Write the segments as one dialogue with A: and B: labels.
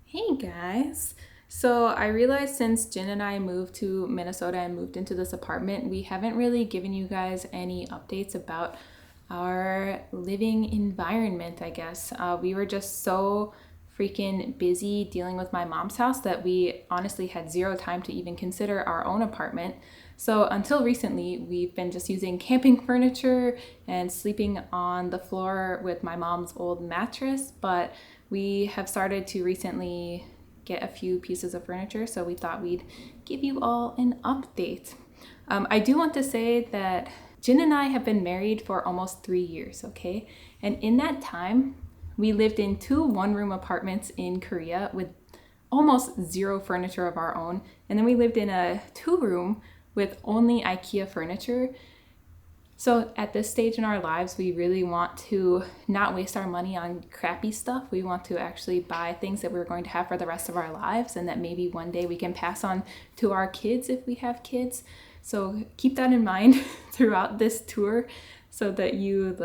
A: Hey guys! So I realized since Jin and I moved to Minnesota and moved into this apartment, we haven't really given you guys any updates about our living environment, I guess. We were just so freaking busy dealing with my mom's house that we honestly had zero time to even consider our own apartment. So until recently, we've been just using camping furniture and sleeping on the floor with my mom's old mattress, but we have started to recently get a few pieces of furniture, so we thought we'd give you all an update. I do want to say that Jin and I have been married for almost 3 years, okay? And in that time, we lived in 2 one-room apartments in Korea with almost zero furniture of our own. And then we lived in a 2-room with only IKEA furniture. So at this stage in our lives, we really want to not waste our money on crappy stuff. We want to actually buy things that we're going to have for the rest of our lives and that maybe one day we can pass on to our kids if we have kids. So keep that in mind throughout this tour so that you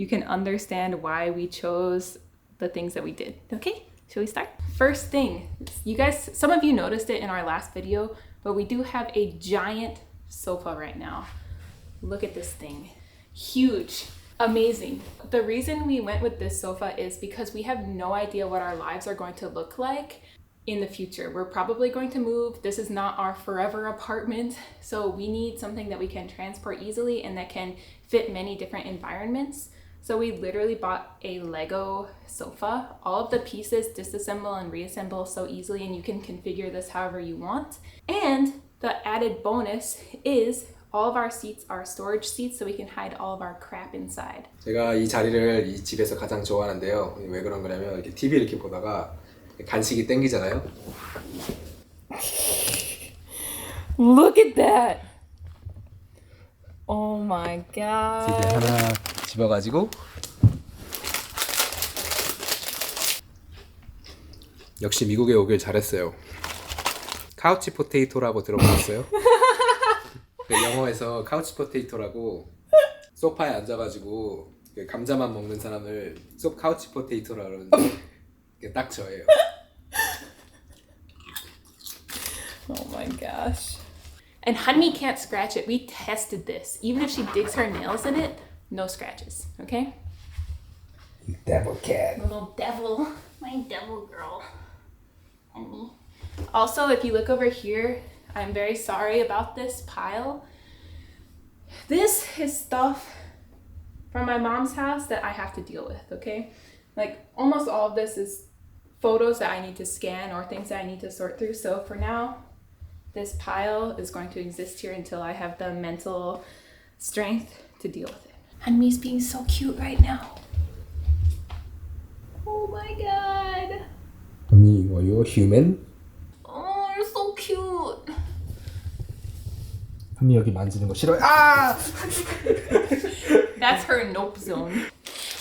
A: can understand why we chose the things that we did. Okay, shall we start? First thing, you guys, some of you noticed it in our last video, but we do have a giant sofa right now. Look at this thing. Huge. Amazing. The reason we went with this sofa is because we have no idea what our lives are going to look like in the future. We're probably going to move. This is not our forever apartment. So we need something that we can transport easily and that can fit many different environments. So we literally bought a Lego sofa. All of the pieces disassemble and reassemble so easily, and you can configure this however you want. And the added bonus is all of our seats are storage seats, so we can hide all of our crap inside.
B: 제가 이 자리를 이 집에서 가장 좋아하는데요. 왜 그런 거냐면 이렇게 TV 이렇게 보다가 간식이 땡기잖아요.
A: Look at that! Oh my god.
B: 이제 하나 집어가지고 역시 미국에 오길 잘했어요. 카우치 포테이토라고 들어보셨어요? 영어에서 카우치 포테이토라고 소파에 앉아가지고 감자만 먹는 사람을 카우치 포테이토라 그러는데 딱 저예요.
A: Oh my gosh. And Hanmi can't scratch it. We tested this. Even if she digs her nails in it, no scratches, okay?
B: You devil cat.
A: Little devil. My devil girl. Hanmi. Also, if you look over here, I'm very sorry about this pile. This is stuff from my mom's house that I have to deal with, okay? Like almost all of this is photos that I need to scan or things that I need to sort through. So for now, this pile is going to exist here until I have the mental strength to deal with it. Hanmi's being so cute right now. Oh my god.
B: Hanmi, are you a human?
A: Oh, you're so cute.
B: 한미 여기 만지는 거 싫어요. 아!
A: That's her nope zone.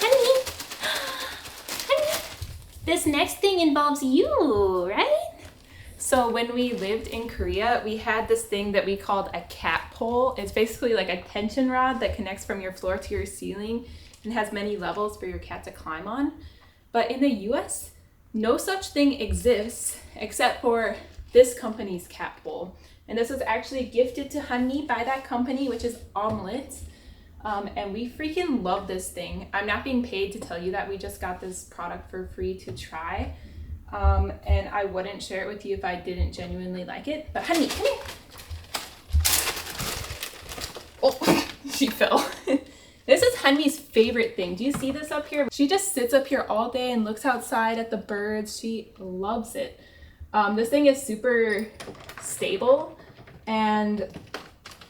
A: Honey, this next thing involves you, right? So when we lived in Korea, we had this thing that we called a cat pole. It's basically like a tension rod that connects from your floor to your ceiling and has many levels for your cat to climb on. But in the US, no such thing exists except for this company's cat pole. And this was actually gifted to Hanmi by that company, which is Omelette. And we freaking love this thing. I'm not being paid to tell you that. We just got this product for free to try. And I wouldn't share it with you if I didn't genuinely like it. But Hanmi, come here. Oh, she fell. This is Hanmi's favorite thing. Do you see this up here? She just sits up here all day and looks outside at the birds. She loves it. This thing is super stable, and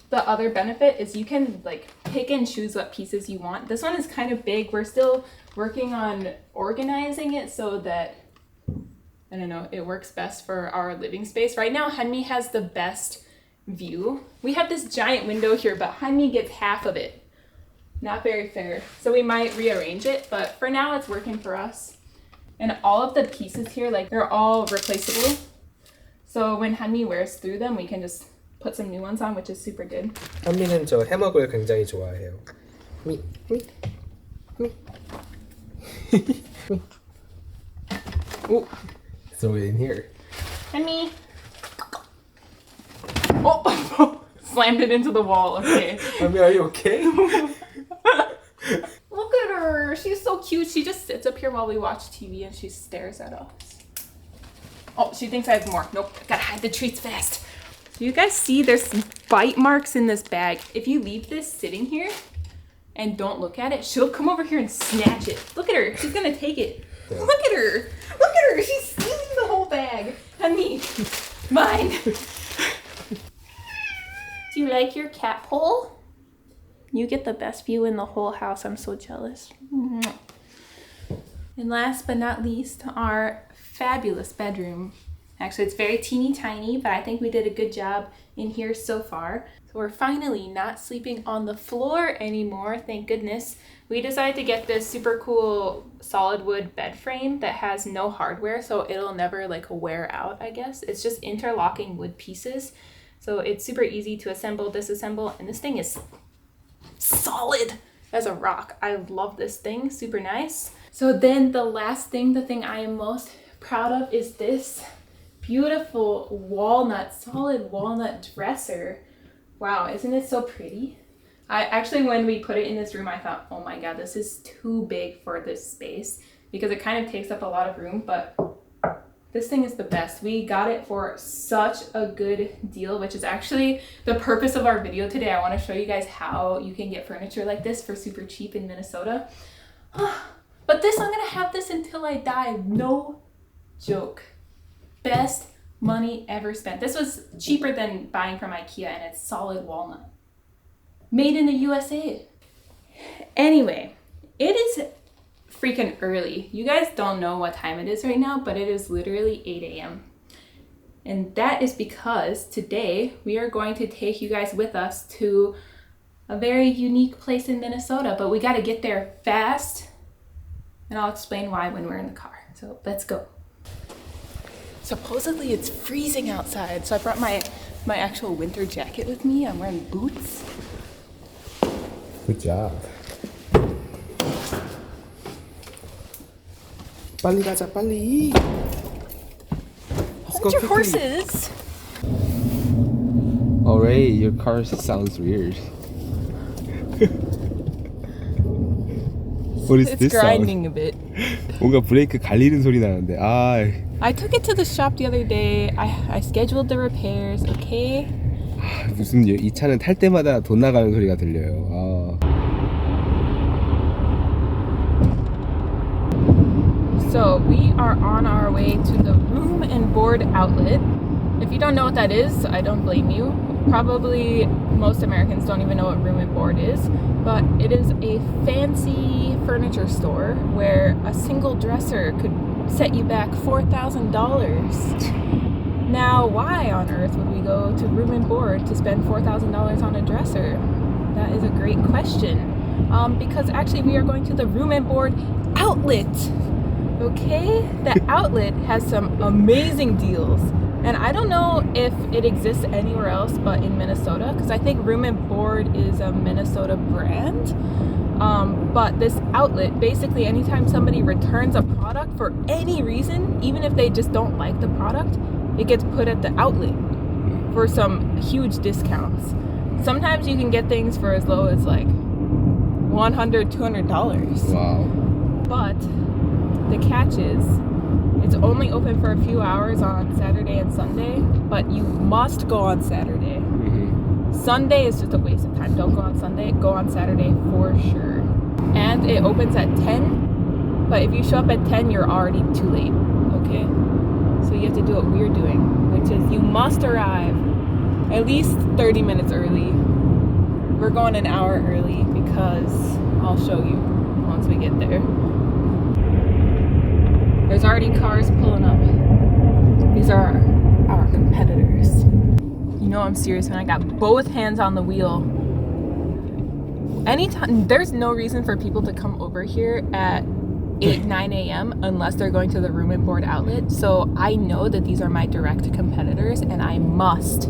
A: the other benefit is you can like pick and choose what pieces you want. This one is kind of big. We're still working on organizing it so that, I don't know, it works best for our living space. Right now, Hanmi has the best view. We have this giant window here, but Hanmi gets half of it. Not very fair. So we might rearrange it, but for now it's working for us. And all of the pieces here, like they're all replaceable. So when Hanmi wears through them, we can just put some new ones on, which is super good.
B: 한미는 저 해먹을 굉장히 좋아해요. 미. 오. throw it in here.
A: Honey. Oh, slammed it into the wall. Okay.
B: I mean, are you okay?
A: Look at her. She's so cute. She just sits up here while we watch TV and she stares at us. Oh, she thinks I have more. Nope. Gotta hide the treats fast. Do you guys see there's bite marks in this bag? If you leave this sitting here and don't look at it, she'll come over here and snatch it. Look at her. She's gonna take it. Yeah. Look at her. Look at her. She's stealing the whole bag. Honey, mine. Do you like your cat hole? You get the best view in the whole house. I'm so jealous. And last but not least, our fabulous bedroom. Actually, it's very teeny tiny, but I think we did a good job in here so far. So we're finally not sleeping on the floor anymore, thank goodness. We decided to get this super cool solid wood bed frame that has no hardware, so it'll never like wear out, I guess. It's just interlocking wood pieces. So it's super easy to assemble, disassemble, and this thing is solid as a rock. I love this thing, super nice. So then the last thing, the thing I am most proud of is this beautiful walnut, solid walnut dresser. Wow, isn't it so pretty? I actually, when we put it in this room, I thought, oh my God, this is too big for this space because it kind of takes up a lot of room, but this thing is the best. We got it for such a good deal, which is actually the purpose of our video today. I want to show you guys how you can get furniture like this for super cheap in Minnesota. But this, I'm gonna have this until I die. No joke. Best money ever spent. This was cheaper than buying from IKEA, and it's solid walnut. Made in the USA. Anyway, it is freaking early. You guys don't know what time it is right now, but it is literally 8 a.m. And that is because today we are going to take you guys with us to a very unique place in Minnesota, but we got to get there fast. And I'll explain why when we're in the car. So let's go. Supposedly it's freezing outside, so I brought my actual winter jacket with me. I'm wearing boots.
B: Good job. 빨리 가자, 빨리.
A: Hold your horses.
B: Oh, Ray, your car sounds weird. What is
A: It's
B: this
A: grinding
B: sound?
A: a bit.
B: 뭔가 브레이크 갈리는 소리 나는데. 아.
A: I took it to the shop the other day. I scheduled the repairs, okay?
B: 무슨 이 차는 탈 때마다 돈 나가는 소리가 들려요. 아.
A: So we are on our way to the room and board outlet. If you don't know what that is, I don't blame you. Probably most Americans don't even know what room and board is, but it is a fancy furniture store where a single dresser could set you back $4,000. Now, why on earth would we go to room and board to spend $4,000 on a dresser? That is a great question. Because actually we are going to the room and board outlet. Okay? The outlet has some amazing deals. And I don't know if it exists anywhere else but in Minnesota, because I think Room and Board is a Minnesota brand. But this outlet, basically anytime somebody returns a product for any reason, even if they just don't like the product, it gets put at the outlet for some huge discounts. Sometimes you can get things for as low as like $100, $200.
B: Wow.
A: But the catch is, it's only open for a few hours on Saturday and Sunday, but you must go on Saturday.
B: Mm-hmm.
A: Sunday is just a waste of time. Don't go on Sunday, go on Saturday for sure. And it opens at 10, but if you show up at 10, you're already too late, okay? So you have to do what we're doing, which is you must arrive at least 30 minutes early. We're going an hour early because I'll show you once we get there. There's already cars pulling up. These are our competitors. You know I'm serious when I got both hands on the wheel. Anytime, there's no reason for people to come over here at 8, 9 a.m. unless they're going to the room and board outlet. So I know that these are my direct competitors and I must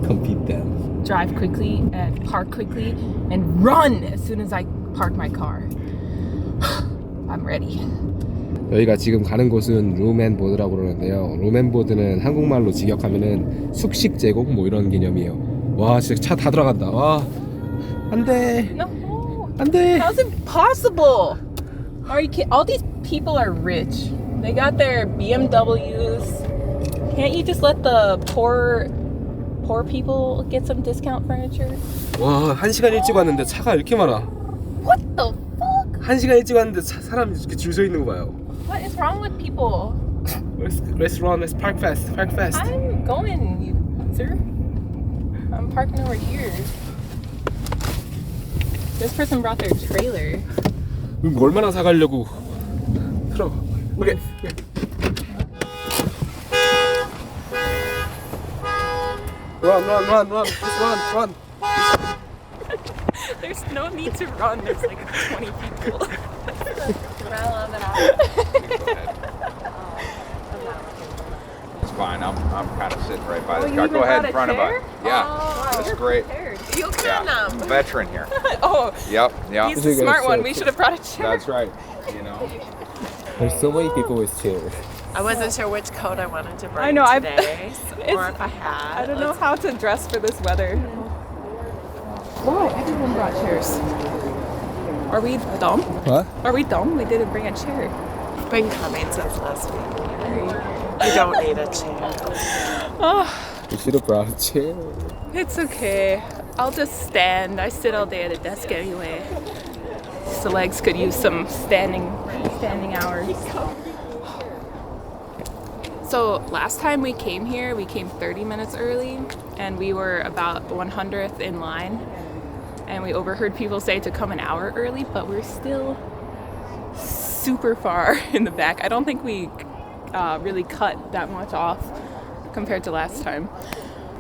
B: compete them.
A: Drive quickly and park quickly and run as soon as I park my car. I'm ready.
B: 저희가 지금 가는 곳은 룸앤보드라고 그러는데요. 룸앤보드는 한국말로 직역하면은 숙식 제공 뭐 이런 개념이에요. 와 진짜 차 다 들어간다. 와 안돼.
A: No.
B: 안돼.
A: How's it possible? Are you kidding? All these people are rich. They got their BMWs. Can't you just let the poor people get some discount furniture?
B: 와 1시간 일찍 왔는데 차가 이렇게 많아.
A: What the fuck?
B: 1시간 일찍 왔는데 사람 이렇게 줄 서 있는 거 봐요.
A: What is wrong with people?
B: Restaurant, let's park fast.
A: I'm going, sir. I'm parking over here. This person brought their trailer.
B: 얼마나 사가려고. 들어. 오케이. Run. Just run.
A: There's no need to run. There's like 20 people.
C: It's fine. I'm kind of sitting right by this
A: you
C: car.
A: even
C: Go ahead
A: brought
C: in
A: a
C: front of
A: chair?
C: us. Yeah, that's great.
A: You
C: Yeah,
A: can.
C: I'm a veteran here.
A: Oh,
C: Yep.
A: he's the smart one. We should have brought a chair.
C: That's right. You know.
B: There's so many people with chairs.
D: I wasn't sure which coat I wanted to bring
A: I know,
D: today, or if I had.
A: I don't know how to dress for this weather. Why? Everyone brought chairs. Are we dumb?
B: What?
A: Are we dumb? We didn't bring a chair.
D: It's been coming since last week. You don't need a chair.
A: Oh,
B: You should have brought a chair.
A: it's okay. I'll just stand. I sit all day at a desk anyway. So legs could use some standing hours. So last time we came here, we came 30 minutes early, and we were about 100th in line. And we overheard people say to come an hour early, but we're still super far in the back. I don't think we really cut that much off compared to last time.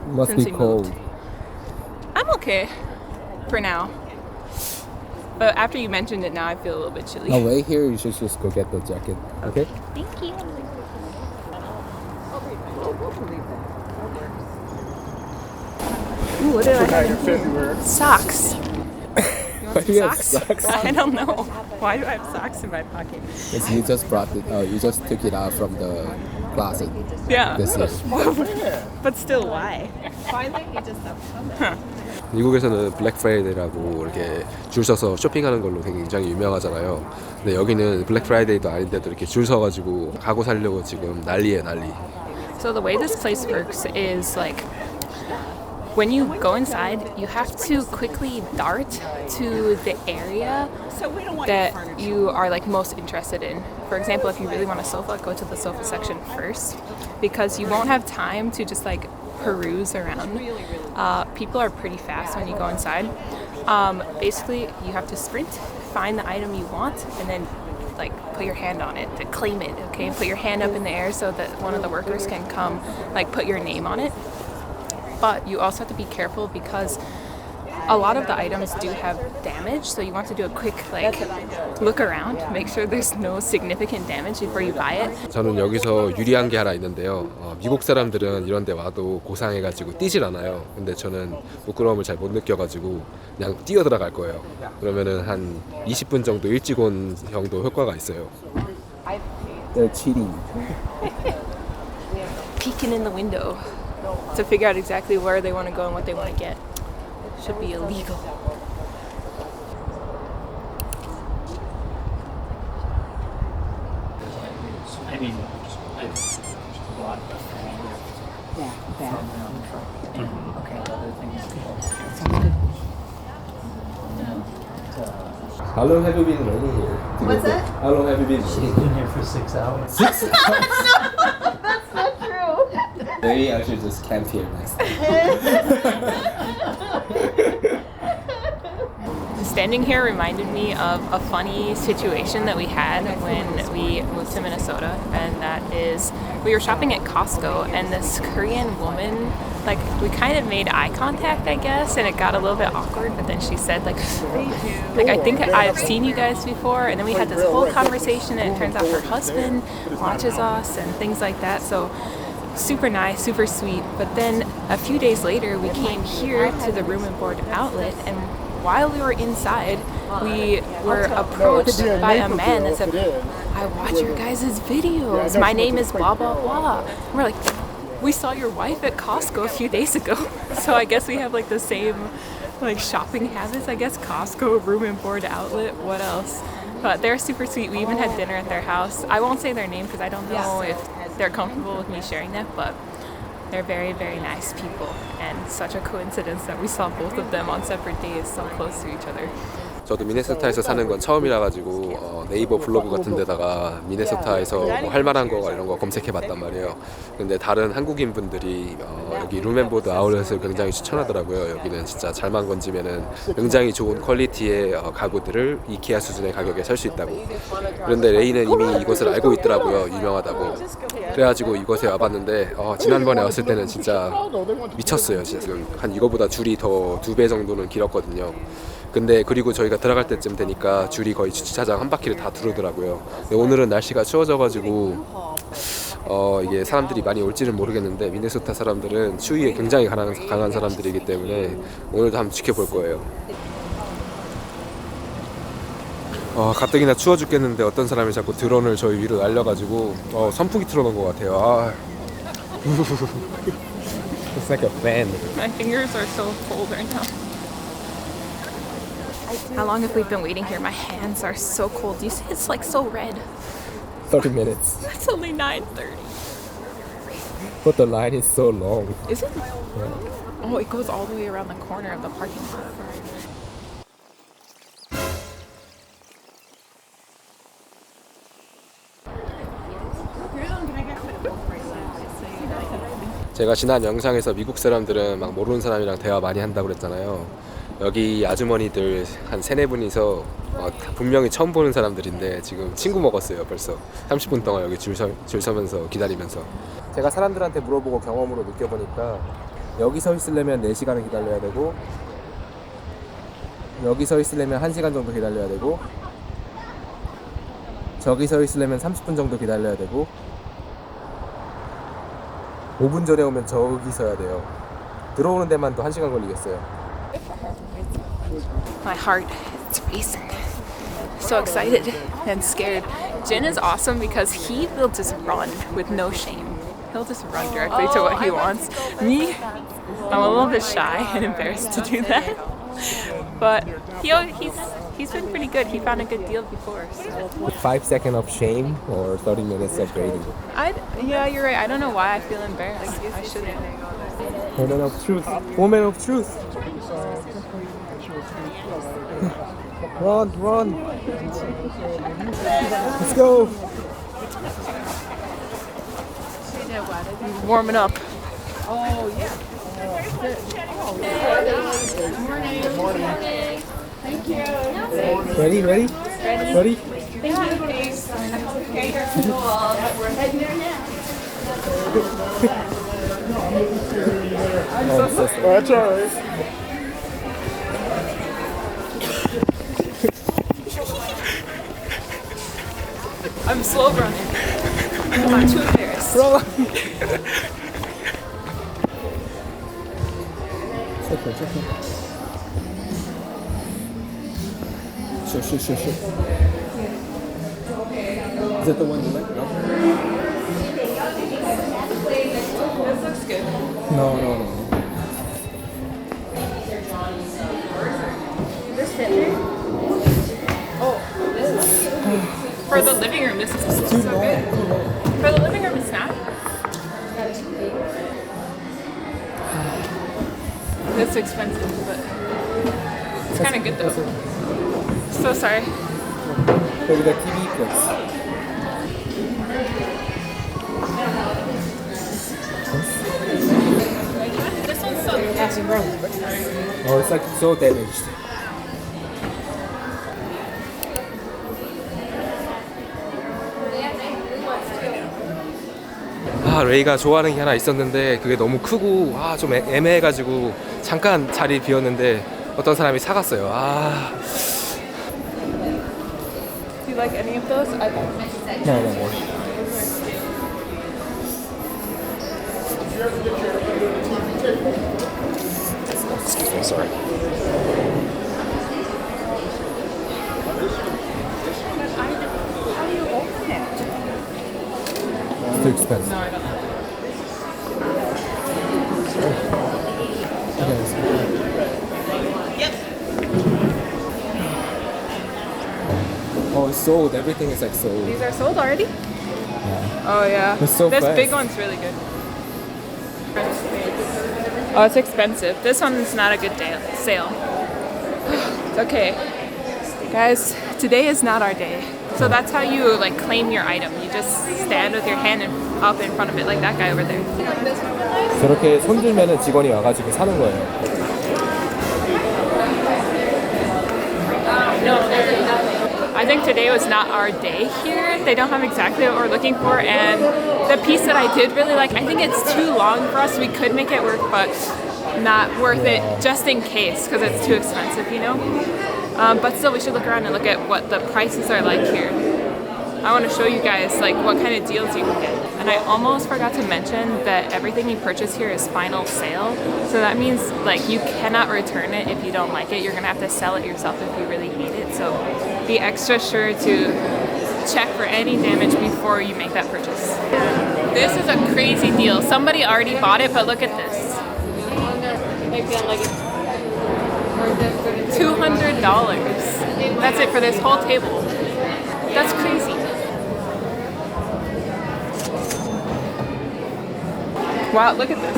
B: Must
A: Since
B: be
A: we
B: cold.
A: moved. I'm okay for now. But after you mentioned it now, I feel a little bit chilly.
B: On the way here, you should just go get the jacket. Okay?
A: Thank you. Ooh, what did I have? Socks. You want
B: Why do you
A: some
B: have
A: socks?
B: socks?
A: I don't know. Why do I have socks in my pocket?
B: Because you just brought it. You just took it out from the closet.
A: Yeah.
B: This year.
A: But still, why?
B: 미국에서는 블랙 프라이데이라고 이렇게 줄 서서 쇼핑하는 걸로 굉장히 유명하잖아요. 근데 여기는 블랙 프라이데이도 아닌데도 이렇게 줄 서가지고 가구 사려고 지금 난리예요, 난리.
A: So the way this place works is like when you go inside, you have to quickly dart to the area that you are like most interested in. For example, if you really want a sofa, go to the sofa section first because you won't have time to just like peruse around. People are pretty fast when you go inside. Basically, you have to sprint, find the item you want, and then like put your hand on it to claim it. Okay, put your hand up in the air so that one of the workers can come, like put your name on it. But you also have to be careful because a lot of the items do have damage, so you want to do a quick like look around, make sure there's no significant damage before you buy it.
B: 저는 여기서 유리한 게 하나 있는데요. 미국 사람들은 이런 데 와도 고상해가지고 뛰질 않아요. 근데 저는 부끄러움을 잘 못 느껴가지고 그냥 뛰어 들어갈 거예요. 그러면은 한 20분 정도 일찍 온 정도 효과가 있어요. They're cheating.
A: Peeking in the window to figure out exactly where they want to go and what they want to get. Should be illegal.
E: I mean, it's a lot of
B: How long have you been waiting here?
F: What's that?
B: How long have you been
E: She's
B: waiting?
E: been here for 6 hours.
F: That's not true.
B: They actually just camped here next.
A: Standing here reminded me of a funny situation that we had when we moved to Minnesota, and that is we were shopping at Costco, and this Korean woman, like, we kind of made eye contact, I guess, and it got a little bit awkward, but then she said, like, I think I've seen you guys before, and then we had this whole conversation, and it turns out her husband watches us and things like that, so super nice, super sweet. But then a few days later, we came here to the room and board outlet, and while we were inside, we were approached by a man that said, I watch your guys' videos. My name is blah, blah, blah. And we're like, we saw your wife at Costco a few days ago. So I guess we have like the same like shopping habits. I guess Costco, room and board outlet, what else? But they're super sweet. We even had dinner at their house. I won't say their name because I don't know if they're comfortable with me sharing that, but they're very, very nice people. And such a coincidence that we saw both of them on separate days so close to each other.
B: 저도 미네소타에서 사는 건 처음이라 가지고 네이버 블로그 같은 데다가 미네소타에서 뭐 할 만한 거 이런 거 검색해 봤단 말이에요. 근데 다른 한국인 분들이 여기 룸앤보드 아울렛을 굉장히 추천하더라고요. 여기는 진짜 잘만 건지면은 굉장히 좋은 퀄리티의 가구들을 이케아 수준의 가격에 살 수 있다고. 그런데 레이는 이미 이곳을 알고 있더라고요. 유명하다고. 그래가지고 이곳에 와봤는데 지난번에 왔을 때는 진짜 미쳤어요. 지금 한 이거보다 줄이 더 2배 정도는 길었거든요. 근데 그리고 저희가 들어갈 때쯤 되니까 줄이 거의 주차장 한 바퀴를 다 두르더라고요. 오늘은 날씨가 추워져가지고 이게 사람들이 많이 올지는 모르겠는데 미네소타 사람들은 추위에 굉장히 강한 사람들이기 때문에 오늘도 한번 지켜볼 거예요. 가뜩이나 추워 죽겠는데 어떤 사람이 자꾸 드론을 저희 위로 날려가지고 선풍기 틀어놓은 것 같아요. It's like a fan.
A: My fingers are so cold right now. How long have we been waiting here? My hands are so cold. You see, it's like so red.
B: 30 minutes.
A: It's only 9:30.
B: But the line is so long.
A: Is it? Yeah. Oh, it goes all the way around the corner of the parking lot.
B: 제가 지난 영상에서 미국 사람들은 막 모르는 사람이랑 대화 많이 한다고 그랬잖아요. 여기 아주머니들 한 3-4분이서 분명히 처음 보는 사람들인데 지금 친구 먹었어요. 벌써 30분 동안 여기 줄 서면서 기다리면서. 제가 사람들한테 물어보고 경험으로 느껴보니까 여기 서 있으려면 4시간을 기다려야 되고 여기 서 있으려면 1시간 정도 기다려야 되고 저기 서 있으려면 30분 정도 기다려야 되고 5분 전에 오면 저기 서야 돼요. 들어오는 데만 또 1시간 걸리겠어요.
A: My heart is racing. So excited and scared. Jin is awesome because he will just run with no shame. He'll just run directly to what he wants. Me, I'm a little bit shy and embarrassed to do that. But he's been pretty good. He found a good deal before. So.
B: 5 seconds of shame or 30 minutes of grading?
A: Yeah, you're right. I don't know why I feel embarrassed. I shouldn't.
B: Moment of truth. Moment of truth. Run. Let's go.
A: Warming up.
F: Good morning. Thank you.
B: Ready?
F: Thank you. Okay, we're heading there now.
B: That's all right.
A: I'm slow running. I'm too embarrassed.
B: Sure. Is that the one you like? No?
A: This looks good.
B: No.
A: For the living room, this is so good. For the living room, it's not. That's expensive, but it's kind of good though. So sorry.
B: Maybe the TV place.
A: This one's so good.
B: Oh, it's like so damaged. 레이가 좋아하는 게 하나 있었는데 그게 너무 크고 좀 애매해가지고 잠깐 자리 비었는데 어떤 사람이 사갔어요.
A: Do you like any of those? I don't.
B: No. Excuse me, sorry.
A: How do you open it?
B: too expensive.
A: No, I don't know.
B: Oh, it's sold. Everything is like sold.
A: These are sold already?
B: Yeah.
A: Oh yeah.
B: It's so
A: this
B: fast.
A: big one's really good. Oh, it's expensive. This one's not a good sale. It's okay. Guys, today is not our day. So that's how you like claim your item. You just stand with your hand up in front of it like that guy over there.
B: 저렇게 손 들면은 직원이 와가지고 사는 거예요.
A: I think today was not our day here. They don't have exactly what we're looking for, and the piece that I did really like, I think it's too long for us. We could make it work, but not worth it just in case because it's too expensive, you know? But still, we should look around and look at what the prices are like here. I want to show you guys like what kind of deals you can get. And I almost forgot to mention that everything you purchase here is final sale. So that means like you cannot return it if you don't like it. You're gonna have to sell it yourself if you really need it. So be extra sure to check for any damage before you make that purchase. This is a crazy deal. Somebody already bought it, but look at this. $200. That's it for this whole table. That's crazy. Wow, look at this.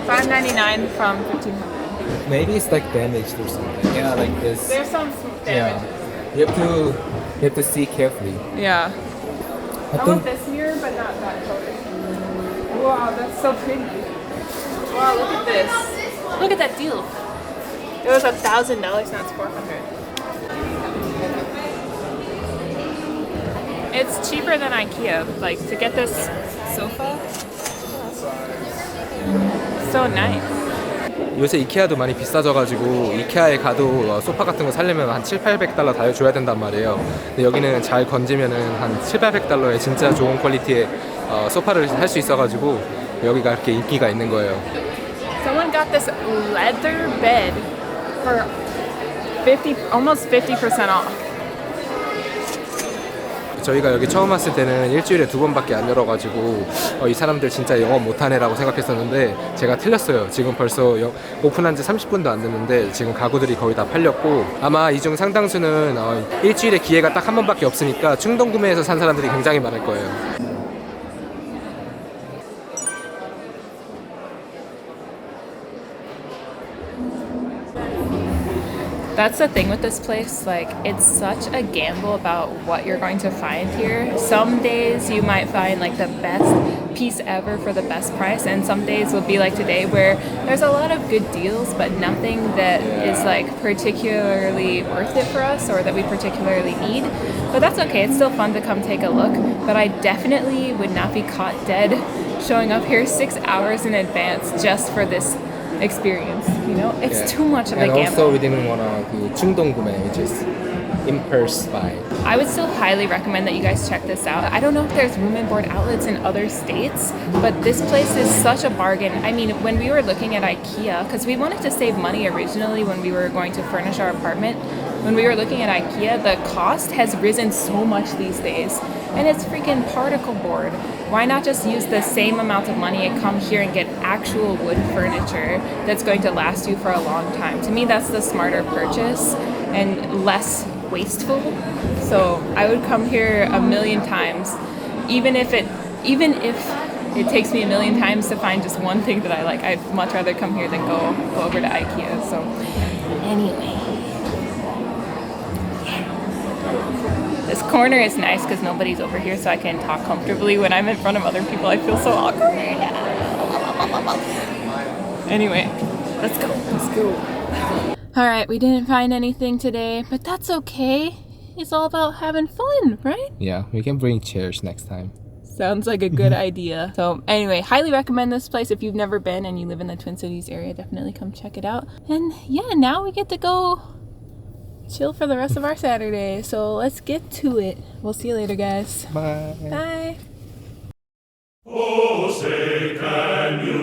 A: $5.99 from $1,500.
B: Maybe it's like damaged or something. Yeah, like this.
A: There's some damage.
B: You have to see carefully.
A: Yeah.
B: I
A: I want this mirror, but not that color. Wow, that's so pretty. Wow, look at this. Look at that deal. It was $1,000, now it's $400. It's cheaper than IKEA. Like to get this sofa. So nice.
B: 요새 이케아도 많이 비싸져가지고 이케아에 가도 소파 같은 거 살려면 한 700~800달러 다 줘야 된단 말이에요. 근데 여기는 잘 건지면은 한 700~800달러에 진짜 좋은 퀄리티의 소파를 할 수 있어가지고 여기가 이렇게 인기가 있는 거예요.
A: Someone got this leather bed for almost 50% off.
B: 저희가 여기 처음 왔을 때는 일주일에 2번밖에 안 열어가지고 이 사람들 진짜 영어 못하네라고 생각했었는데 제가 틀렸어요. 지금 벌써 오픈한 지 30분도 안 됐는데 지금 가구들이 거의 다 팔렸고 아마 이 중 상당수는 일주일에 기회가 딱 한 번밖에 없으니까 충동 구매해서 산 사람들이 굉장히 많을 거예요.
A: That's the thing with this place, like it's such a gamble about what you're going to find here. Some days you might find like the best piece ever for the best price, and some days will be like today where there's a lot of good deals but nothing that is like particularly worth it for us or that we particularly need. But that's okay, it's still fun to come take a look, but I definitely would not be caught dead showing up here 6 hours in advance just for this experience, you know? It's too much of a gamble.
B: And also we didn't want to 충동 구매, which is impulse buy.
A: I would still highly recommend that you guys check this out. I don't know if there's room and board outlets in other states, but this place is such a bargain. I mean, when we were looking at IKEA, because we wanted to save money originally when we were going to furnish our apartment, when we were looking at IKEA, the cost has risen so much these days. And it's freaking particle board. Why not just use the same amount of money and come here and get actual wood furniture that's going to last you for a long time? To me, that's the smarter purchase and less wasteful. So I would come here a million times, even if it takes me a million times to find just one thing that I like. I'd much rather come here than go over to IKEA. So anyway. This corner is nice because nobody's over here, so I can talk comfortably. When I'm in front of other people, I feel so awkward. Anyway, let's go. Let's go. All right, we didn't find anything today, but that's okay. It's all about having fun, right?
B: Yeah, we can bring chairs next time.
A: Sounds like a good idea. So anyway, highly recommend this place. If you've never been and you live in the Twin Cities area, definitely come check it out. And yeah, now we get to go chill for the rest of our Saturday. So let's get to it. We'll see you later, guys.
B: Bye.
A: Bye.
G: Oh, say can you